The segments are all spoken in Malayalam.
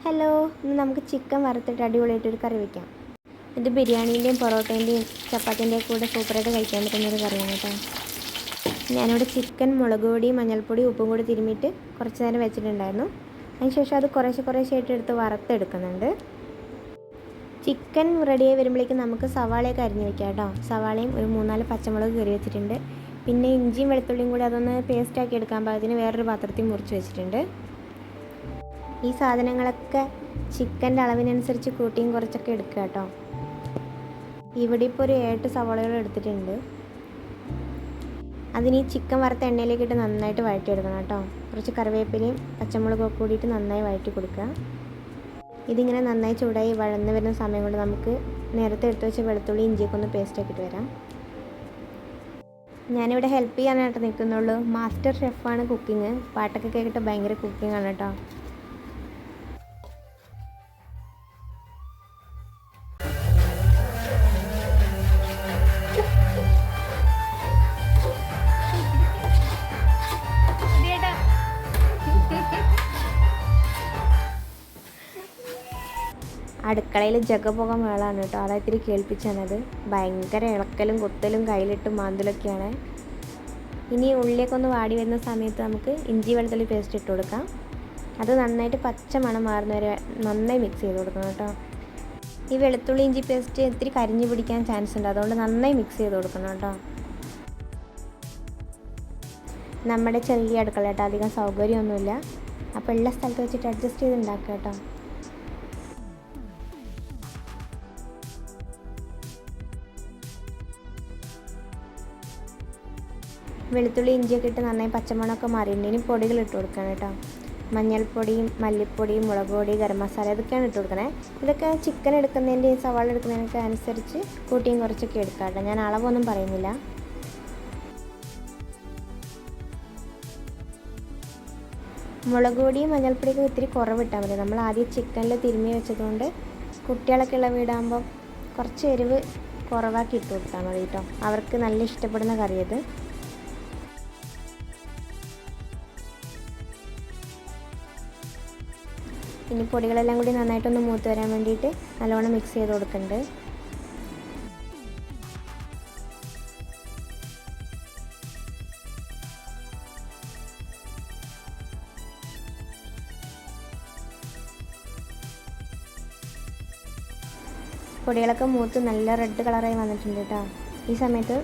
ഹലോ, ഇന്ന് നമുക്ക് ചിക്കൻ വറുത്തിട്ട് അടിപൊളിയായിട്ടൊരു കറി വയ്ക്കാം. ഇത് ബിരിയാണീൻ്റെയും പൊറോട്ടേൻ്റെയും ചപ്പാത്തിൻ്റെയും കൂടെ സൂപ്പറായിട്ട് കഴിക്കാൻ പറ്റുന്നൊരു കറിയാണ് കേട്ടോ. ഞാനിവിടെ ചിക്കൻ മുളക് പൊടി, മഞ്ഞൾപ്പൊടി, ഉപ്പും കൂടി തിരുമ്മിയിട്ട് കുറച്ച് നേരം വെച്ചിട്ടുണ്ടായിരുന്നു. അതിനുശേഷം അത് കുറേശ്ശെ എടുത്ത് വറുത്തെടുക്കുന്നുണ്ട്. ചിക്കൻ റെഡിയായി വരുമ്പോഴേക്കും നമുക്ക് സവാളയൊക്കെ അരിഞ്ഞ് വെക്കാം കേട്ടോ. സവാളയും ഒരു 3-4 പച്ചമുളക് കയറി വെച്ചിട്ടുണ്ട്. പിന്നെ ഇഞ്ചിയും വെളുത്തുള്ളിയും കൂടി അതൊന്ന് പേസ്റ്റാക്കി എടുക്കാൻ പാകത്തിന് വേറൊരു പാത്രത്തിൽ മുറിച്ച് വെച്ചിട്ടുണ്ട്. ഈ സാധനങ്ങളൊക്കെ ചിക്കൻ്റെ അളവിനനുസരിച്ച് കൂട്ടിയും കുറച്ചൊക്കെ എടുക്കുക കേട്ടോ. ഇവിടെ ഇപ്പോൾ ഒരു 8 സവാളകൾ എടുത്തിട്ടുണ്ട്. അതിന് ഈ ചിക്കൻ വറുത്ത എണ്ണയിലേക്ക് ഇട്ട് നന്നായിട്ട് വഴറ്റിയെടുക്കണം കേട്ടോ. കുറച്ച് കറിവേപ്പിലയും പച്ചമുളകൊക്കെ കൂടിയിട്ട് നന്നായി വഴറ്റി കൊടുക്കുക. ഇതിങ്ങനെ നന്നായി ചൂടായി വഴന്ന് വരുന്ന സമയം കൊണ്ട് നമുക്ക് നേരത്തെ എടുത്ത് വെച്ച വെളുത്തുള്ളി ഇഞ്ചിയൊക്കെ ഒന്ന് പേസ്റ്റാക്കിയിട്ട് വരാം. ഞാനിവിടെ ഹെൽപ്പ് ചെയ്യാനായിട്ട് നിൽക്കുന്നുള്ളൂ. Master ഷെഫാണ് cooking. പാട്ടൊക്കെ കേട്ടിട്ട് ഭയങ്കര കുക്കിംഗ് ആണ് കേട്ടോ. അടുക്കളയിൽ ജഗപുക മേളാണ് കേട്ടോ. അതായിത്തിരി കേൾപ്പിച്ചാണത്. ഭയങ്കര ഇളക്കലും കൊത്തലും കയ്യിലിട്ട് മാന്തലൊക്കെയാണ്. ഇനി ഉള്ളിയൊക്കെ ഒന്ന് വാടി വരുന്ന സമയത്ത് നമുക്ക് ഇഞ്ചി വെളുത്തുള്ളി പേസ്റ്റ് ഇട്ട് കൊടുക്കാം. അത് നന്നായിട്ട് പച്ച മണം മാറുന്നവരെ നന്നായി മിക്സ് ചെയ്ത് കൊടുക്കണം കേട്ടോ. ഈ വെളുത്തുള്ളി ഇഞ്ചി പേസ്റ്റ് ഇത്തിരി കരിഞ്ഞു പിടിക്കാൻ ചാൻസ് ഉണ്ട്. അതുകൊണ്ട് നന്നായി മിക്സ് ചെയ്ത് കൊടുക്കണം കേട്ടോ. നമ്മുടെ ചെറിയ അടുക്കള കേട്ടോ, അധികം സൗകര്യമൊന്നുമില്ല. അപ്പോൾ ഉള്ള സ്ഥലത്ത് വെച്ചിട്ട് അഡ്ജസ്റ്റ് ചെയ്ത് ഉണ്ടാക്കുക കേട്ടോ. വെളുത്തുള്ളി ഇഞ്ചിയൊക്കെ ഇട്ട് നന്നായി പച്ചമണമൊക്കെ മാറിയിട്ടുണ്ട്. ഇനി പൊടികൾ ഇട്ട് കൊടുക്കണം കേട്ടോ. മഞ്ഞൾപ്പൊടിയും മല്ലിപ്പൊടിയും മുളക് പൊടി, ഗരം മസാല ഇതൊക്കെയാണ് ഇട്ട് കൊടുക്കണേ. ഇതൊക്കെ ചിക്കൻ എടുക്കുന്നതിൻ്റെയും സവാള എടുക്കുന്നതിനൊക്കെ അനുസരിച്ച് കൂട്ടിയും കുറച്ചൊക്കെ എടുക്കാം കേട്ടോ. ഞാൻ അളവൊന്നും പറയുന്നില്ല. മുളക് പൊടിയും മഞ്ഞൾപ്പൊടിയൊക്കെ ഇത്തിരി കുറവിട്ടാൽ മതി. നമ്മൾ ആദ്യം ചിക്കനിൽ തിരുമ്മി വെച്ചതുകൊണ്ട് കുട്ടികളൊക്കെ ഉള്ള വീടാകുമ്പം കുറച്ച് എരിവ് കുറവാക്കി ഇട്ട് കൊടുത്താൽ മതി കേട്ടോ. അവർക്ക് നല്ല ഇഷ്ടപ്പെടുന്ന കറിയത്. ഇനി പൊടികളെല്ലാം കൂടി നന്നായിട്ടൊന്ന് മൂത്ത് വരാൻ വേണ്ടിയിട്ട് നല്ലോണം മിക്സ് ചെയ്ത് കൊടുക്കുന്നുണ്ട്. പൊടികളൊക്കെ മൂത്ത് നല്ല റെഡ് കളറായി വന്നിട്ടുണ്ട് കേട്ടോ. ഈ സമയത്ത്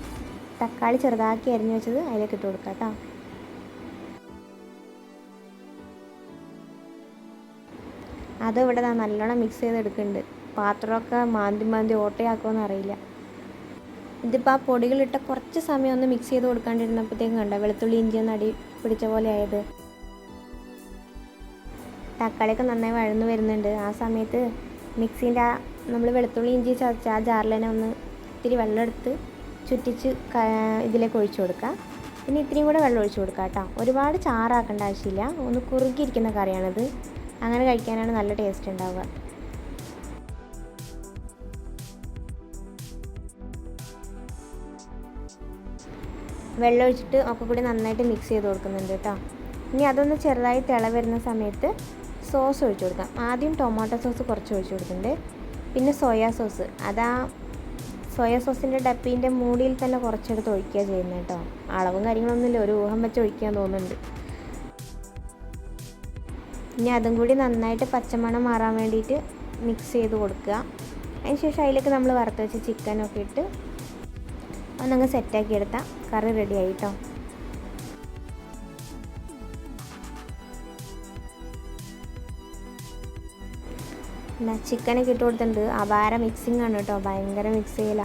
തക്കാളി ചെറുതാക്കി അരിഞ്ഞു വെച്ചത് അതിലേക്ക് ഇട്ട് കൊടുക്കാം കേട്ടോ. അത് ഇവിടെ നല്ലോണം മിക്സ് ചെയ്തെടുക്കുന്നുണ്ട്. പാത്രമൊക്കെ മാന്തി ഓട്ടയാക്കുമെന്ന് അറിയില്ല. ഇതിപ്പോൾ ആ പൊടികളിട്ട കുറച്ച് സമയം ഒന്ന് മിക്സ് ചെയ്ത് കൊടുക്കാണ്ടിരുന്നപ്പോഴത്തേക്കും കണ്ടോ വെളുത്തുള്ളി ഇഞ്ചി ഒന്ന് അടി പിടിച്ച പോലെ ആയത്. തക്കാളിയൊക്കെ നന്നായി വഴന്നു വരുന്നുണ്ട്. ആ സമയത്ത് മിക്സിൻ്റെ നമ്മൾ വെളുത്തുള്ളി ഇഞ്ചി ചതച്ച ആ ജാറിൽ തന്നെ ഒന്ന് ഇത്തിരി വെള്ളം എടുത്ത് ചുറ്റിച്ച് ഇതിലേക്ക് ഒഴിച്ചു കൊടുക്കുക. പിന്നെ ഇത്തിരിയും കൂടെ വെള്ളം ഒഴിച്ചു കൊടുക്കുക കേട്ടോ. ഒരുപാട് ചാറാക്കേണ്ട ആവശ്യമില്ല. ഒന്ന് കുറുകിയിരിക്കുന്ന കറിയാണിത്. അങ്ങനെ കഴിക്കാനാണ് നല്ല ടേസ്റ്റ് ഉണ്ടാവുക. വെള്ളം ഒഴിച്ചിട്ട് ഒക്കെ കൂടി നന്നായിട്ട് മിക്സ് ചെയ്ത് കൊടുക്കുന്നുണ്ട് കേട്ടോ. ഇനി അതൊന്ന് ചെറുതായി തിള വരുന്ന സമയത്ത് സോസ് ഒഴിച്ചു കൊടുക്കാം. ആദ്യം ടൊമാറ്റോ സോസ് കുറച്ച് ഒഴിച്ചു കൊടുക്കുന്നുണ്ട്. പിന്നെ സോയാ സോസ്. സോയാ സോസിൻ്റെ ഡപ്പീൻ്റെ മൂടിയിൽ തന്നെ കുറച്ചെടുത്ത് ഒഴിക്കുക ചെയ്യുന്നത് കേട്ടോ. അളവും കാര്യങ്ങളൊന്നുമില്ല, ഒരു ഊഹം വെച്ച് ഒഴിക്കാൻ തോന്നുന്നുണ്ട്. ഇനി അതും കൂടി നന്നായിട്ട് പച്ചമണം മാറാൻ വേണ്ടിയിട്ട് മിക്സ് ചെയ്ത് കൊടുക്കുക. അതിനുശേഷം അതിലേക്ക് നമ്മൾ വറുത്ത് വെച്ച ചിക്കനൊക്കെ ഇട്ട് ഒന്നങ്ങ് സെറ്റാക്കി എടുത്താൽ കറി റെഡി ആയിട്ടോ. ചിക്കനൊക്കെ ഇട്ട് കൊടുത്തിട്ടുണ്ട്. അപാര മിക്സിങ് ആണ് കേട്ടോ, ഭയങ്കര മിക്സ് ചെയ്യല.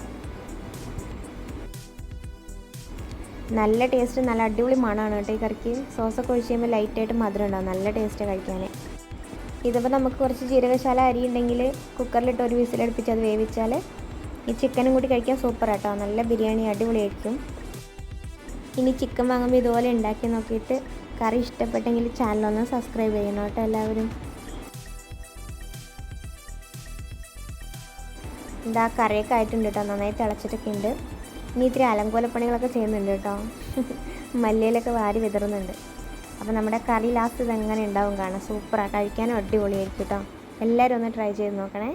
നല്ല ടേസ്റ്റ്, നല്ല അടിപൊളി മണമാണ് കേട്ടോ ഈ കറിക്ക്. സോസൊക്കെ ഒഴിച്ച് കഴിയുമ്പോൾ ലൈറ്റായിട്ട് മധുരം ഉണ്ടാവും. നല്ല ടേസ്റ്റ് കഴിക്കാൻ. ഇതിപ്പോൾ നമുക്ക് കുറച്ച് ജീരകശാല അരി ഉണ്ടെങ്കിൽ കുക്കറിലിട്ട് ഒരു വിസിലടുപ്പിച്ച് അത് വേവിച്ചാൽ ഈ ചിക്കനും കൂടി കഴിക്കാൻ സൂപ്പർ കേട്ടോ. നല്ല ബിരിയാണി അടിപൊളിയായിരിക്കും. ഇനി ചിക്കൻ വാങ്ങുമ്പോൾ ഇതുപോലെ ഉണ്ടാക്കി നോക്കിയിട്ട് കറി ഇഷ്ടപ്പെട്ടെങ്കിൽ ചാനലൊന്ന് സബ്സ്ക്രൈബ് ചെയ്യണം കേട്ടോ എല്ലാവരും. ഇതാ കറിയൊക്കെ ആയിട്ടുണ്ട് കേട്ടോ. നന്നായി തിളച്ചിട്ടൊക്കെ ഉണ്ട്. ഇനി ഇത്തിരി അലങ്കോലപ്പണികളൊക്കെ ചെയ്യുന്നുണ്ട് കേട്ടോ. മല്ലിയിലൊക്കെ വാരി വിതറുന്നുണ്ട്. അപ്പോൾ നമ്മുടെ കറി ലാസ്റ്റ് ഇതെങ്ങനെ ഉണ്ടാവും കാണാം. സൂപ്പറാണ്, കഴിക്കാനും അടിപൊളിയായിരിക്കും കേട്ടോ. എല്ലാവരും ഒന്ന് ട്രൈ ചെയ്ത് നോക്കണേ.